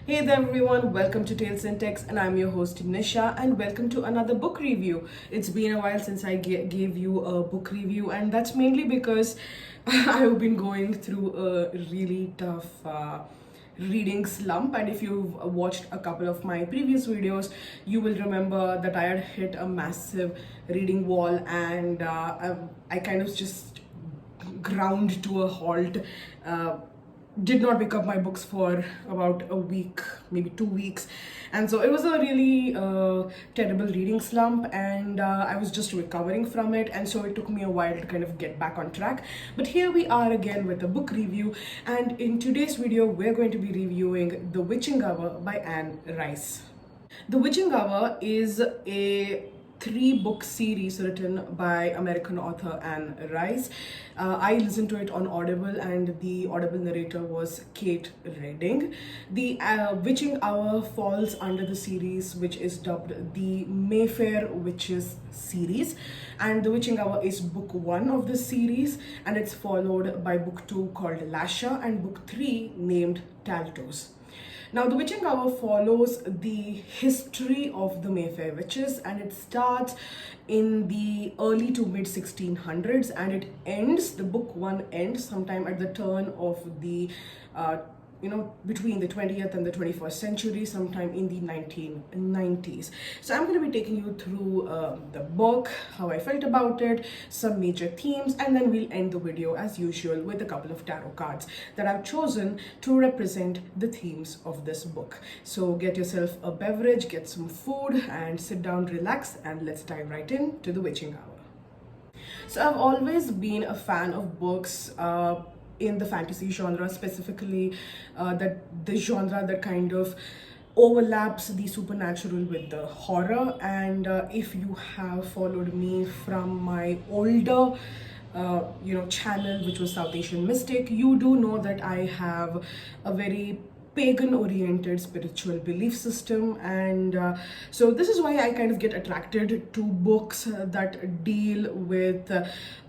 Hey there everyone, welcome to Tales in Text and I'm your host Nisha and welcome to another book review. It's been a while since I gave you a book review and that's mainly because I've been going through a really tough reading slump, and if you've watched a couple of my previous videos you will remember that I had hit a massive reading wall and I kind of just ground to a halt. Did not pick up my books for about a week, maybe 2 weeks, and so it was a really terrible reading slump, and I was just recovering from it, and so it took me a while to kind of get back on track. But here we are again with a book review, and in today's video we're going to be reviewing The Witching Hour by Anne Rice. The Witching Hour is a three-book series written by American author Anne Rice. I listened to it on Audible, and the Audible narrator was Kate Redding. The Witching Hour falls under the series which is dubbed the Mayfair Witches series, and The Witching Hour is book 1 of the series, and it's followed by book 2 called Lasha and book 3 named Taltos. Now, The Witching Hour follows the history of the Mayfair Witches, and it starts in the early to mid 1600s, and it ends, the book 1 ends sometime at the turn of the between the 20th and the 21st century, sometime in the 1990s. So I'm going to be taking you through the book, how I felt about it, some major themes, and then we'll end the video as usual with a couple of tarot cards that I've chosen to represent the themes of this book. So get yourself a beverage, get some food, and sit down, relax, and let's dive right into The Witching Hour. So I've always been a fan of books in the fantasy genre, specifically that the genre that kind of overlaps the supernatural with the horror. And if you have followed me from my older channel, which was South Asian Mystic, you do know that I have a very pagan oriented spiritual belief system, and so this is why I kind of get attracted to books that deal with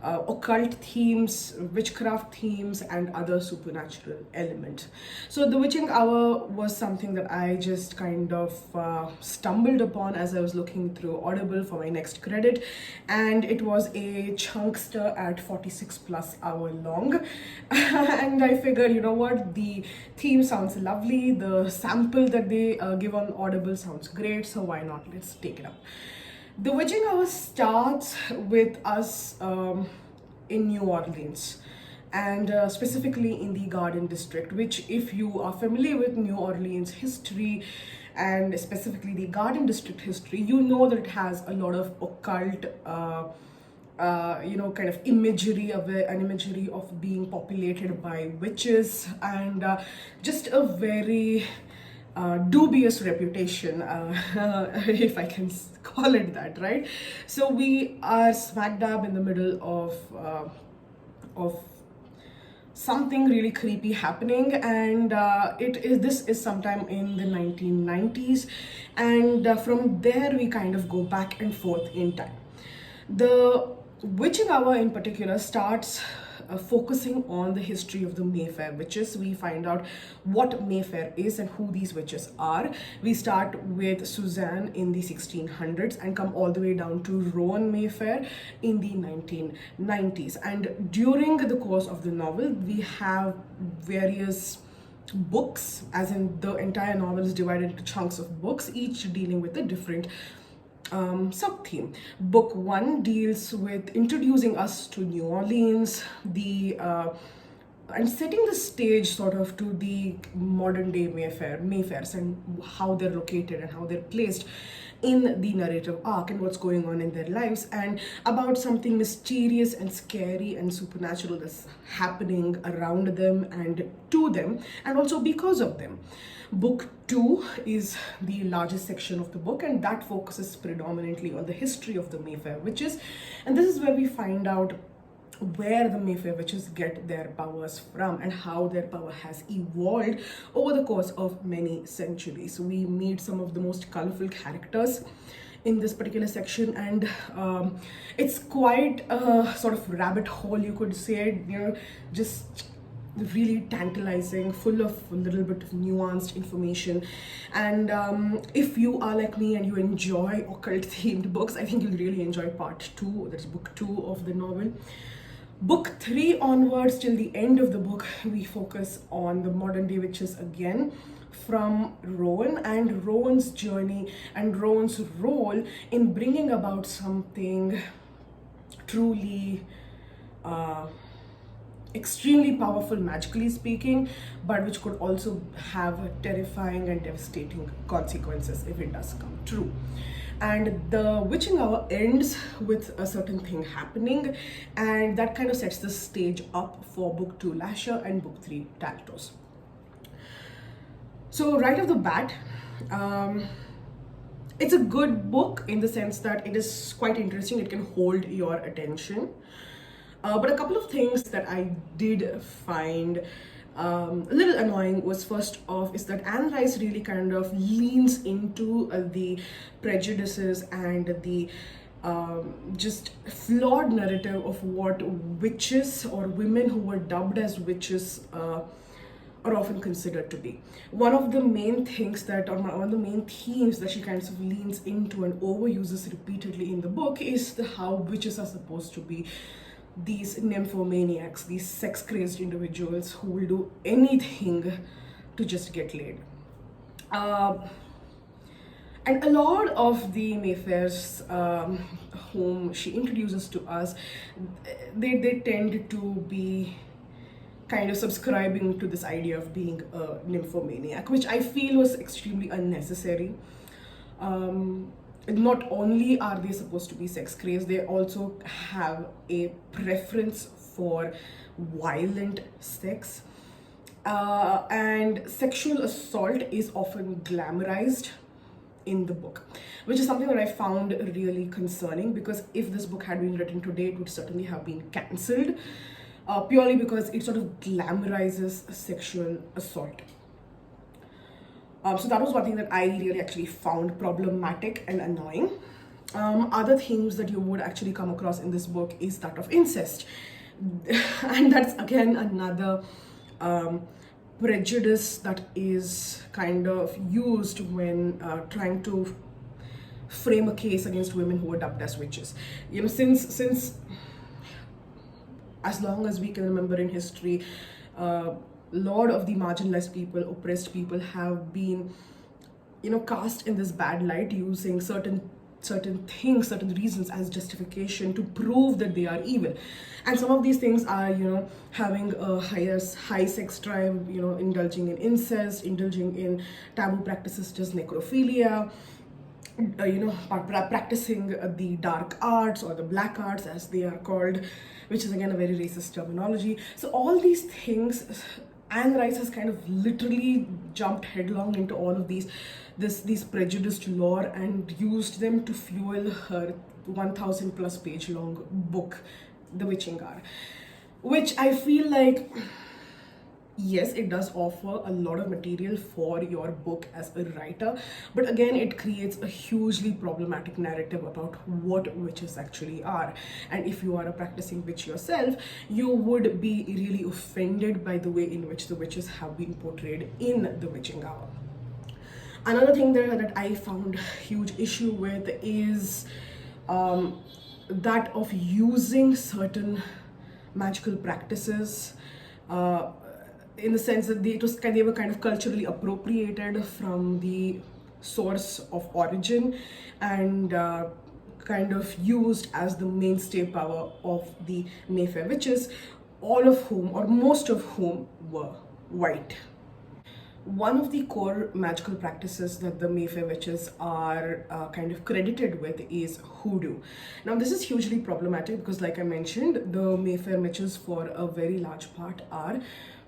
occult themes, witchcraft themes, and other supernatural elements. So The Witching Hour was something that I just kind of stumbled upon as I was looking through Audible for my next credit, and it was a chunkster at 46 plus hour long and I figured, you know what, the theme sounds lovely, the sample that they give on Audible sounds great, so why not, let's take it up. The Witching Hour starts with us in New Orleans, and specifically in the Garden District, which, if you are familiar with New Orleans history and specifically the Garden District history, you know that it has a lot of occult kind of imagery of an imagery of being populated by witches, and just a very dubious reputation, if I can call it that, right? So we are smack dab in the middle of something really creepy happening, and this is sometime in the 1990s, and from there we kind of go back and forth in time. The Witching Hour in particular starts focusing on the history of the Mayfair Witches. We find out what Mayfair is and who these witches are. We start with Suzanne in the 1600s and come all the way down to Rowan Mayfair in the 1990s. And during the course of the novel, we have various books, as in the entire novel is divided into chunks of books, each dealing with a different sub-theme. Book 1 deals with introducing us to New Orleans, and setting the stage sort of to the modern day Mayfairs and how they're located and how they're placed in the narrative arc and what's going on in their lives, and about something mysterious and scary and supernatural that's happening around them and to them, and also because of them. Book 2 is the largest section of the book, and that focuses predominantly on the history of the Mayfair Witches, and this is where we find out where the Mayfair Witches get their powers from and how their power has evolved over the course of many centuries. We meet some of the most colorful characters in this particular section, and it's quite a sort of rabbit hole, you could say, just really tantalizing, full of a little bit of nuanced information. And if you are like me and you enjoy occult themed books, I think you'll really enjoy part 2. That's book 2 of the novel. Book 3 onwards till the end of the book, we focus on the modern day witches again, from Rowan and Rowan's journey and Rowan's role in bringing about something truly extremely powerful, magically speaking, but which could also have terrifying and devastating consequences if it does come true. And the witching hour ends with a certain thing happening, and that kind of sets the stage up for book 2 Lasher and book 3 Taltos. So right off the bat, it's a good book in the sense that it is quite interesting. It can hold your attention. But a couple of things that I did find a little annoying was, first off, is that Anne Rice really kind of leans into the prejudices and the just flawed narrative of what witches or women who were dubbed as witches are often considered to be. One of the main things that, or one of the main themes that she kind of leans into and overuses repeatedly in the book is how witches are supposed to be these nymphomaniacs, these sex-crazed individuals who will do anything to just get laid. And a lot of the Mayfairs whom she introduces to us, they tend to be kind of subscribing to this idea of being a nymphomaniac, which I feel was extremely unnecessary. Not only are they supposed to be sex crazed, they also have a preference for violent sex. And sexual assault is often glamorized in the book, which is something that I found really concerning, because if this book had been written today, it would certainly have been cancelled, purely because it sort of glamorizes sexual assault. So that was one thing that I really actually found problematic and annoying. Other themes that you would actually come across in this book is that of incest. And that's again another prejudice that is kind of used when trying to frame a case against women who are dubbed as witches. You know, since as long as we can remember in history, lot of the marginalized people, oppressed people have been, you know, cast in this bad light, using certain things, certain reasons as justification to prove that they are evil. And some of these things are, you know, having a high sex drive, you know, indulging in incest, indulging in taboo practices such as necrophilia, you know, practicing the dark arts or the black arts as they are called, which is again a very racist terminology. So all these things, Anne Rice has kind of literally jumped headlong into all of these prejudiced lore and used them to fuel her 1,000 plus page long book, The Witching Hour, which I feel like, yes, it does offer a lot of material for your book as a writer, but again, it creates a hugely problematic narrative about what witches actually are. And if you are a practicing witch yourself, you would be really offended by the way in which the witches have been portrayed in The Witching Hour. Another thing that I found huge issue with is that of using certain magical practices in the sense that they were kind of culturally appropriated from the source of origin and kind of used as the mainstay power of the Mayfair Witches, all of whom, or most of whom, were white. One of the core magical practices that the Mayfair Witches are kind of credited with is hoodoo. Now, this is hugely problematic because, like I mentioned, the Mayfair Witches for a very large part are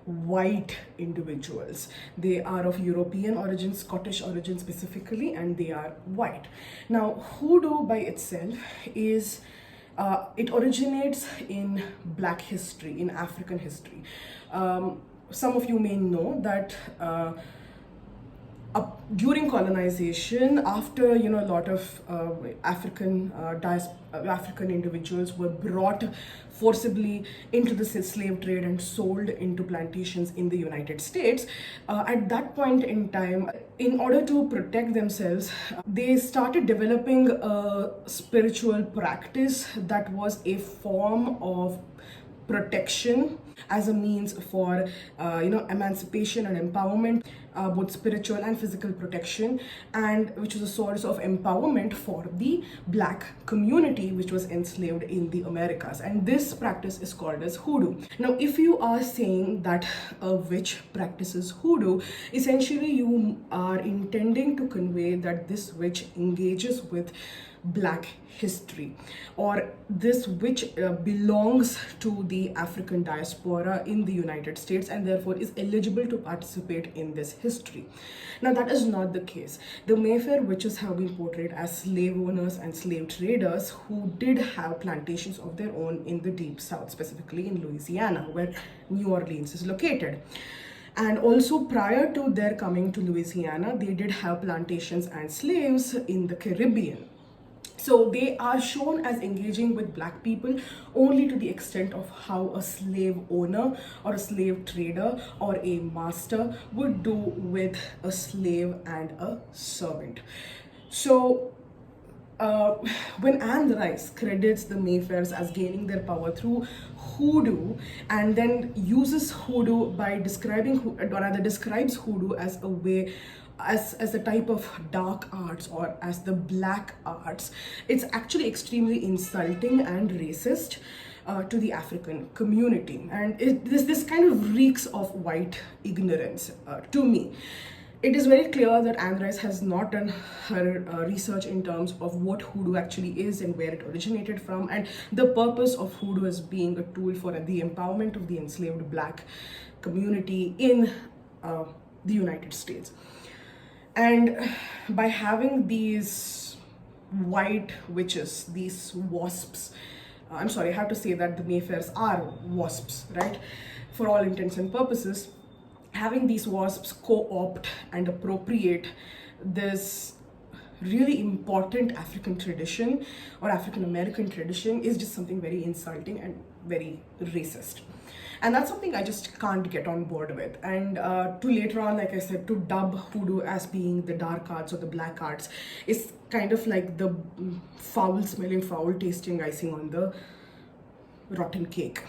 white individuals. They are of European origin, Scottish origin specifically, and they are white. Now, hoodoo by itself is it originates in Black history, in African history. Some of you may know that during colonization, after a lot of African individuals were brought forcibly into the slave trade and sold into plantations in the United States, at that point in time, in order to protect themselves, they started developing a spiritual practice that was a form of protection as a means for emancipation and empowerment, both spiritual and physical protection, and which was a source of empowerment for the black community which was enslaved in the Americas. And this practice is called as hoodoo. Now, if you are saying that a witch practices hoodoo, essentially you are intending to convey that this witch engages with black history, or this witch belongs to the African diaspora in the United States and therefore is eligible to participate in this history. Now, that is not the case. The Mayfair witches have been portrayed as slave owners and slave traders who did have plantations of their own in the Deep South, specifically in Louisiana, where New Orleans is located. And also, prior to their coming to Louisiana, they did have plantations and slaves in the Caribbean. So they are shown as engaging with black people only to the extent of how a slave owner or a slave trader or a master would do with a slave and a servant. So when Anne Rice credits the Mayfairs as gaining their power through hoodoo, and then uses hoodoo by describes hoodoo as a way, as a type of dark arts or as the black arts, it's actually extremely insulting and racist to the African community. And this kind of reeks of white ignorance to me. It is very clear that Anne Rice has not done her research in terms of what hoodoo actually is and where it originated from, and the purpose of hoodoo as being a tool for the empowerment of the enslaved black community in the United States. And by having these white witches, these wasps, I'm sorry, I have to say that the Mayfairs are wasps, right? For all intents and purposes, having these wasps co-opt and appropriate this really important African tradition or African American tradition is just something very insulting and very racist. And that's something I just can't get on board with. And to later on, like I said, to dub hoodoo as being the dark arts or the black arts is kind of like the foul-smelling, foul-tasting icing on the rotten cake.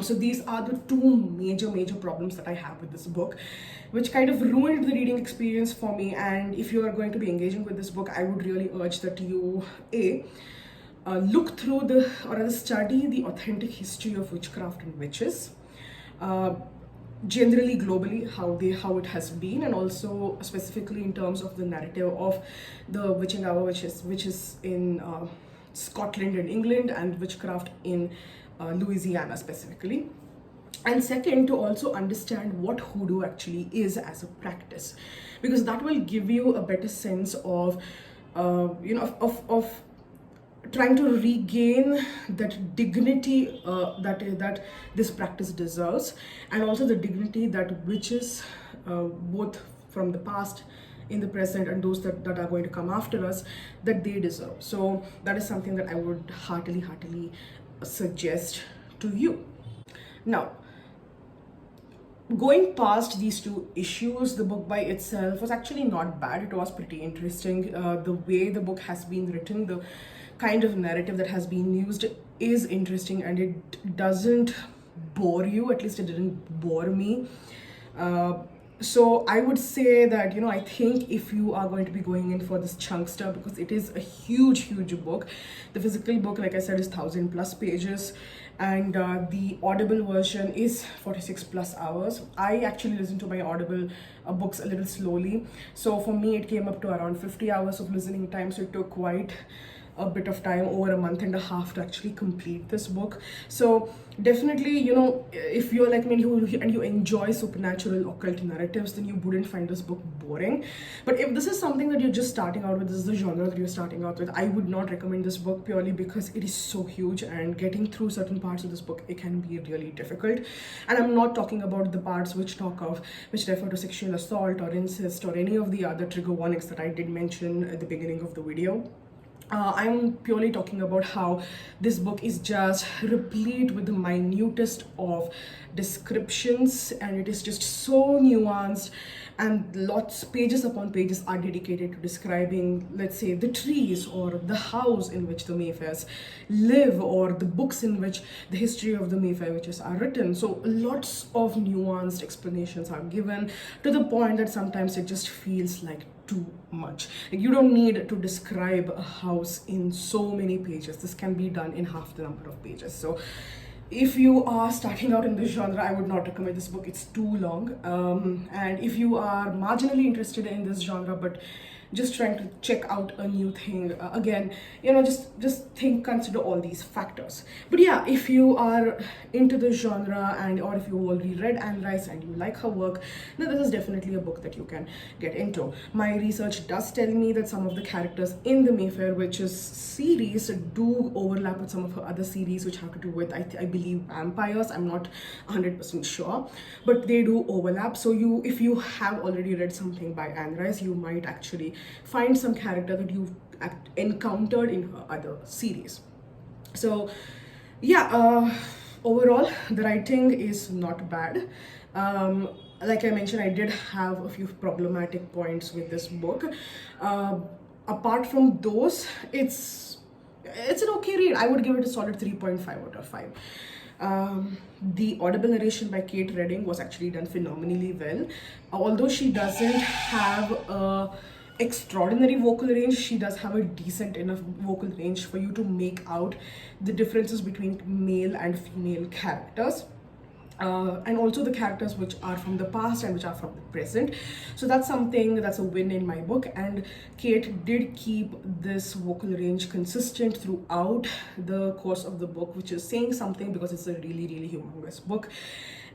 So these are the two major problems that I have with this book, which kind of ruined the reading experience for me. And if you are going to be engaging with this book, I would really urge that you look through or rather study the authentic history of witchcraft and witches, generally globally how it has been, and also specifically in terms of the narrative of the witching hour, which is in Scotland and England, and witchcraft in Louisiana specifically. And second, to also understand what hoodoo actually is as a practice, because that will give you a better sense of trying to regain that dignity that this practice deserves, and also the dignity that witches, both from the past, in the present, and those that are going to come after us, that they deserve. So that is something that I would heartily suggest to you. Now, going past these two issues, the book by itself was actually not bad. It was pretty interesting. The way the book has been written, the kind of narrative that has been used is interesting, and it doesn't bore you. At least it didn't bore me. So I would say that, I think if you are going to be going in for this chunkster, because it is a huge book. The physical book, like I said, is 1,000+ pages, and the Audible version is 46+ hours. I actually listen to my Audible books a little slowly. So for me, it came up to around 50 hours of listening time. So it took quite a bit of time, over a month and a half, to actually complete this book. So definitely, if you're like me and you enjoy supernatural occult narratives, then you wouldn't find this book boring. But if this is something that you're just starting out with, this is the genre that you're starting out with, I would not recommend this book, purely because it is so huge, and getting through certain parts of this book, it can be really difficult. And I'm not talking about the parts which refer to sexual assault or incest or any of the other trigger warnings that I did mention at the beginning of the video. I'm purely talking about how this book is just replete with the minutest of descriptions, and it is just so nuanced, and pages upon pages are dedicated to describing, let's say, the trees or the house in which the Mayfairs live, or the books in which the history of the Mayfair Witches are written. So lots of nuanced explanations are given, to the point that sometimes it just feels like too much. Like, you don't need to describe a house in so many pages. This can be done in half the number of pages. So if you are starting out in this genre, I would not recommend this book. It's too long. And if you are marginally interested in this genre but just trying to check out a new thing, again, just consider all these factors. But yeah, if you are into this genre, or if you already read Anne Rice and you like her work, then this is definitely a book that you can get into. My research does tell me that some of the characters in the Mayfair Witches series do overlap with some of her other series, which have to do with, I believe, vampires. I'm not 100% sure, but they do overlap. So if you have already read something by Anne Rice, you might actually find some character that you've encountered in her other series. So yeah, overall the writing is not bad. Like I mentioned, I did have a few problematic points with this book. Apart from those, it's an okay read. I would give it a solid 3.5 out of 5. The audible narration by Kate Redding was actually done phenomenally well. Although she doesn't have a extraordinary vocal range, she does have a decent enough vocal range for you to make out the differences between male and female characters. And also the characters which are from the past and which are from the present. So that's a win in my book. And Kate did keep this vocal range consistent throughout the course of the book, which is saying something, because it's a really, really humongous book.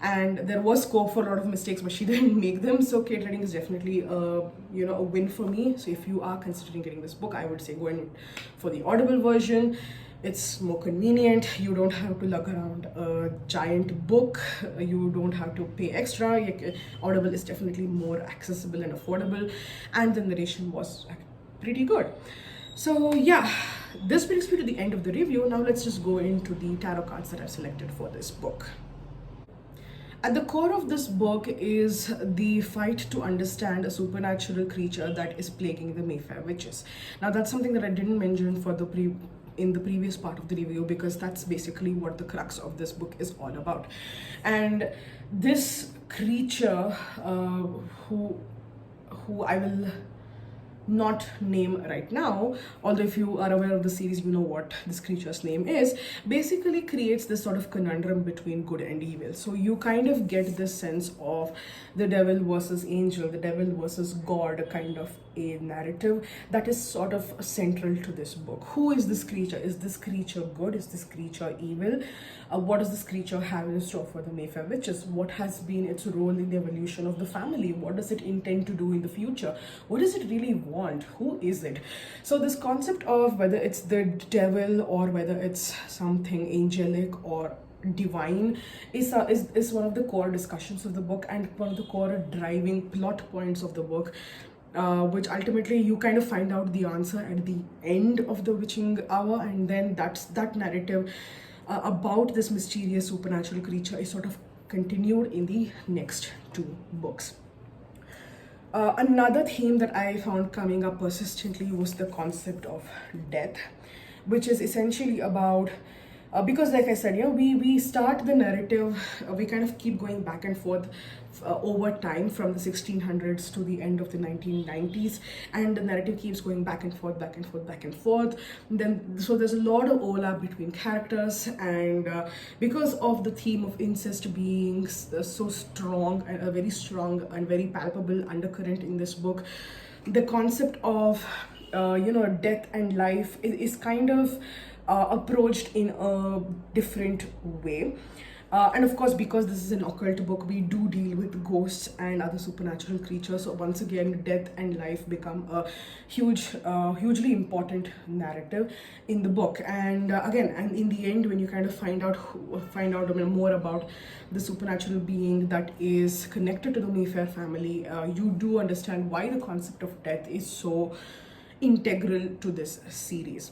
And there was scope for a lot of mistakes, but she didn't make them. So Kate Redding is definitely a win for me. So if you are considering getting this book, I would say go in for the Audible version. It's more convenient. You don't have to lug around a giant book. You don't have to pay extra. Audible is definitely more accessible and affordable, and the narration was pretty good. So yeah, this brings me to the end of the review. Now let's just go into the tarot cards that I've selected for this book. At the core of this book is the fight to understand a supernatural creature that is plaguing the Mayfair Witches. Now that's something that I didn't mention in the previous part of the review, because that's basically what the crux of this book is all about. And this creature, who I will not name right now, although if you are aware of the series, you know what this creature's name is, basically creates this sort of conundrum between good and evil. So you kind of get this sense of the devil versus angel, the devil versus God kind of a narrative that is sort of central to this book. Who is this creature? Is this creature good? Is this creature evil? What does this creature have in store for the Mayfair Witches? What has been its role in the evolution of the family? What does it intend to do in the future? What does it really want? Who is it? So this concept of whether it's the devil or whether it's something angelic or divine is one of the core discussions of the book, and one of the core driving plot points of the book, which ultimately you kind of find out the answer at the end of the witching hour. And then that narrative about this mysterious supernatural creature is sort of continued in the next two books. Another theme that I found coming up persistently was the concept of death, which is essentially about because, like I said, we start the narrative, we kind of keep going back and forth over time, from the 1600s to the end of the 1990s, and the narrative keeps going back and forth, back and forth, back and forth. So there's a lot of overlap between characters, and because of the theme of incest being so strong, and a very strong and very palpable undercurrent in this book, the concept of death and life is kind of approached in a different way. And of course, because this is an occult book, we do deal with ghosts and other supernatural creatures. So once again, death and life become a hugely important narrative in the book. And again, and in the end, when you kind of find out more about the supernatural being that is connected to the Mayfair family, you do understand why the concept of death is so integral to this series.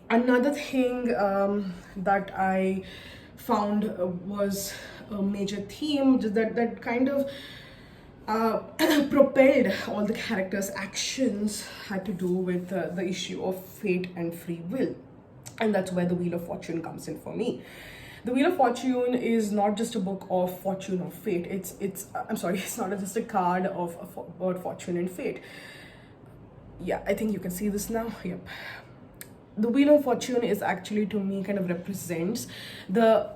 Another thing that I found was a major theme that kind of propelled all the characters' actions had to do with the issue of fate and free will. And that's where the Wheel of Fortune comes in for me. The Wheel of Fortune is not just a book of fortune or fate. It's not just a card about fortune and fate. Yeah, I think you can see this now. Yep. The Wheel of Fortune is actually, to me, kind of represents the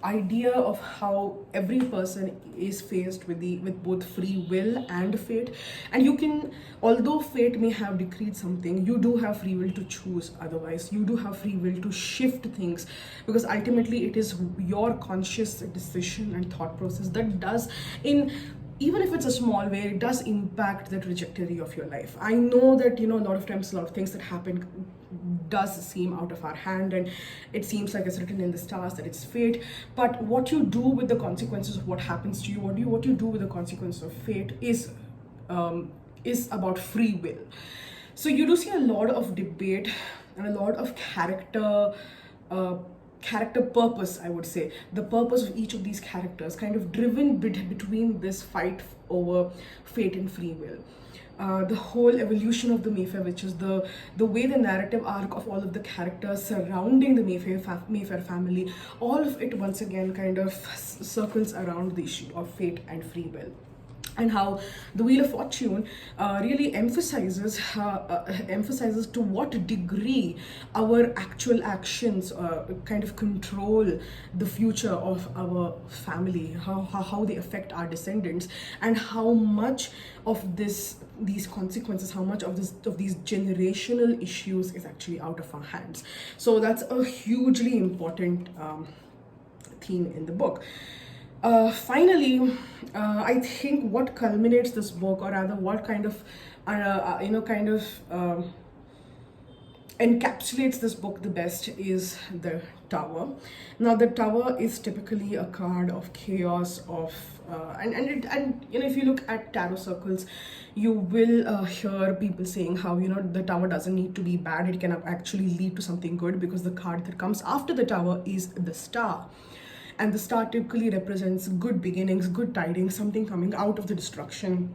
idea of how every person is faced with both free will and fate. And you can, although fate may have decreed something, you do have free will to choose otherwise. You do have free will to shift things, because ultimately it is your conscious decision and thought process that does, even if it's a small way, it does impact the trajectory of your life. I know that, a lot of times, a lot of things that happen does seem out of our hand, and it seems like it's written in the stars that it's fate. But what you do with the consequences of what happens to you, what you do with the consequences of fate is about free will. So you do see a lot of debate and a lot of character purpose, I would say. The purpose of each of these characters kind of driven between this fight over fate and free will. The whole evolution of the Mayfair Witches, the way the narrative arc of all of the characters surrounding the Mayfair family, all of it once again kind of circles around the issue of fate and free will. And how the Wheel of Fortune really emphasizes to what degree our actual actions kind of control the future of our family, how they affect our descendants, and how much of these consequences, how much of these generational issues is actually out of our hands. So that's a hugely important theme in the book. Finally, I think what culminates this book, or rather what kind of encapsulates this book the best, is the Tower. Now, the Tower is typically a card of chaos, and if you look at tarot circles, you will hear people saying how the Tower doesn't need to be bad; it can actually lead to something good, because the card that comes after the Tower is the Star. And the Star typically represents good beginnings, good tidings, something coming out of the destruction,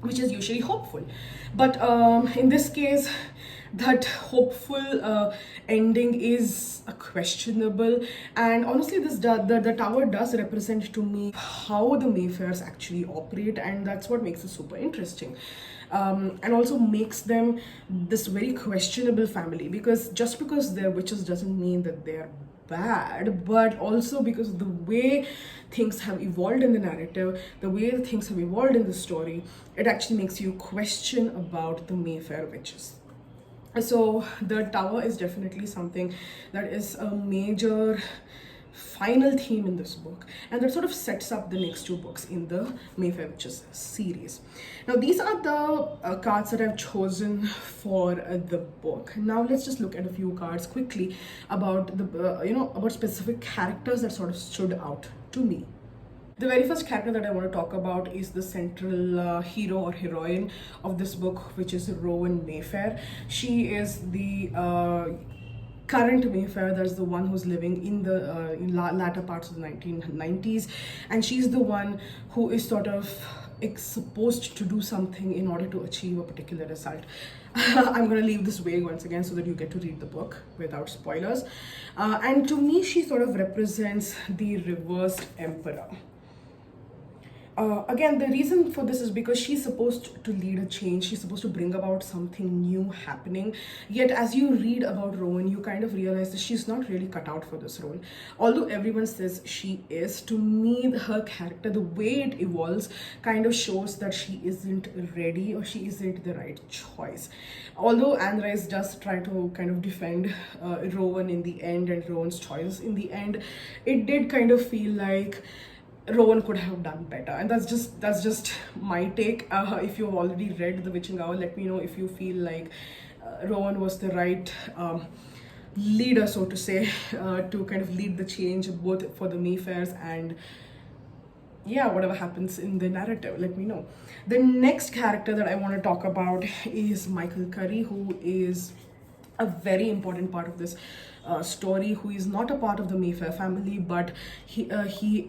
which is usually hopeful. But in this case, that hopeful ending is questionable. And honestly, the Tower does represent to me how the Mayfairs actually operate, and that's what makes it super interesting. And also makes them this very questionable family, because just because they're witches doesn't mean that they're bad, but also because of the way things have evolved in the narrative, the way things have evolved in the story, it actually makes you question about the Mayfair Witches. So the Tower is definitely something that is a major final theme in this book, and that sort of sets up the next two books in the Mayfair Witches series. Now, these are the cards that I've chosen for the book. Now let's just look at a few cards quickly about the about specific characters that sort of stood out to me. The very first character that I want to talk about is the central hero or heroine of this book, which is Rowan Mayfair. She is the current Mayfair, that's the one who's living in the latter parts of the 1990s, and she's the one who is sort of supposed to do something in order to achieve a particular result. I'm going to leave this vague once again so that you get to read the book without spoilers. And to me, she sort of represents the reversed emperor. Again, the reason for this is because she's supposed to lead a change. She's supposed to bring about something new happening. Yet, as you read about Rowan, you kind of realize that she's not really cut out for this role. Although everyone says she is, to me, her character, the way it evolves, kind of shows that she isn't ready or she isn't the right choice. Although Anne Rice does try to kind of defend Rowan in the end and Rowan's choices in the end, it did kind of feel like Rowan could have done better, and that's just my take. If you've already read The Witching Hour, let me know if you feel like Rowan was the right leader, so to say, to kind of lead the change both for the Mayfairs and yeah, whatever happens in the narrative. Let me know. The next character that I want to talk about is Michael Curry, who is a very important part of this story, who is not a part of the Mayfair family, but he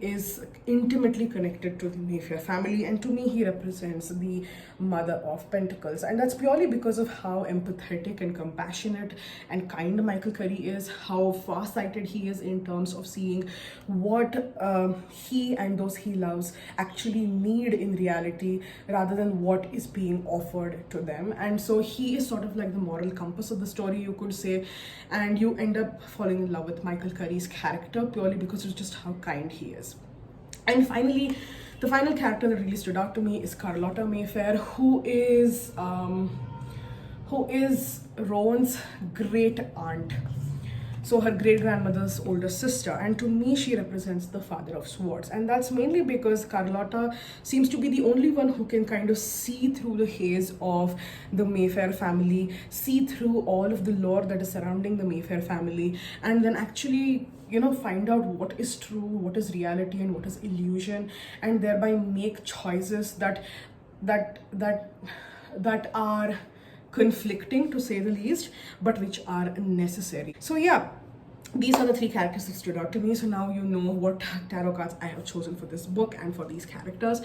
is intimately connected to the Mayfair family, and to me he represents the Mother of Pentacles, and that's purely because of how empathetic and compassionate and kind Michael Curry is, how far-sighted he is in terms of seeing what he and those he loves actually need in reality rather than what is being offered to them. And so he is sort of like the moral compass of the story, you could say, and you end up falling in love with Michael Curry's character purely because of just how kind he is. And finally, the final character that really stood out to me is Carlotta Mayfair, who is Rowan's great aunt. So her great-grandmother's older sister, and to me she represents the Father of Swords, and that's mainly because Carlotta seems to be the only one who can kind of see through the haze of the Mayfair family, see through all of the lore that is surrounding the Mayfair family, and then actually, you know, find out what is true, what is reality, and what is illusion, and thereby make choices that are conflicting, to say the least, but which are necessary. So yeah, these are the three characters that stood out to me. So now you know what tarot cards I have chosen for this book and for these characters.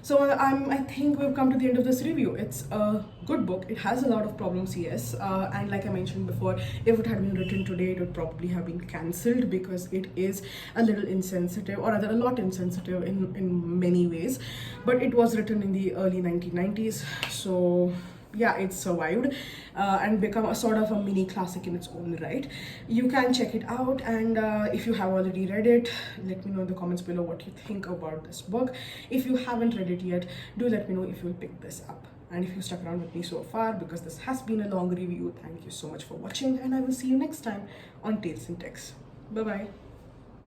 So I think we've come to the end of this review. It's a good book. It has a lot of problems, yes, and like I mentioned before, if it had been written today, it would probably have been cancelled because it is a little insensitive, or rather a lot insensitive in many ways. But it was written in the early 1990s, so yeah, it survived and become a sort of a mini classic in its own right. You can check it out, and if you have already read it, let me know in the comments below what you think about this book. If you haven't read it yet, do let me know if you'll pick this up. And if you stuck around with me so far, because this has been a long review, thank you so much for watching, and I will see you next time on Tales in Text. Bye bye.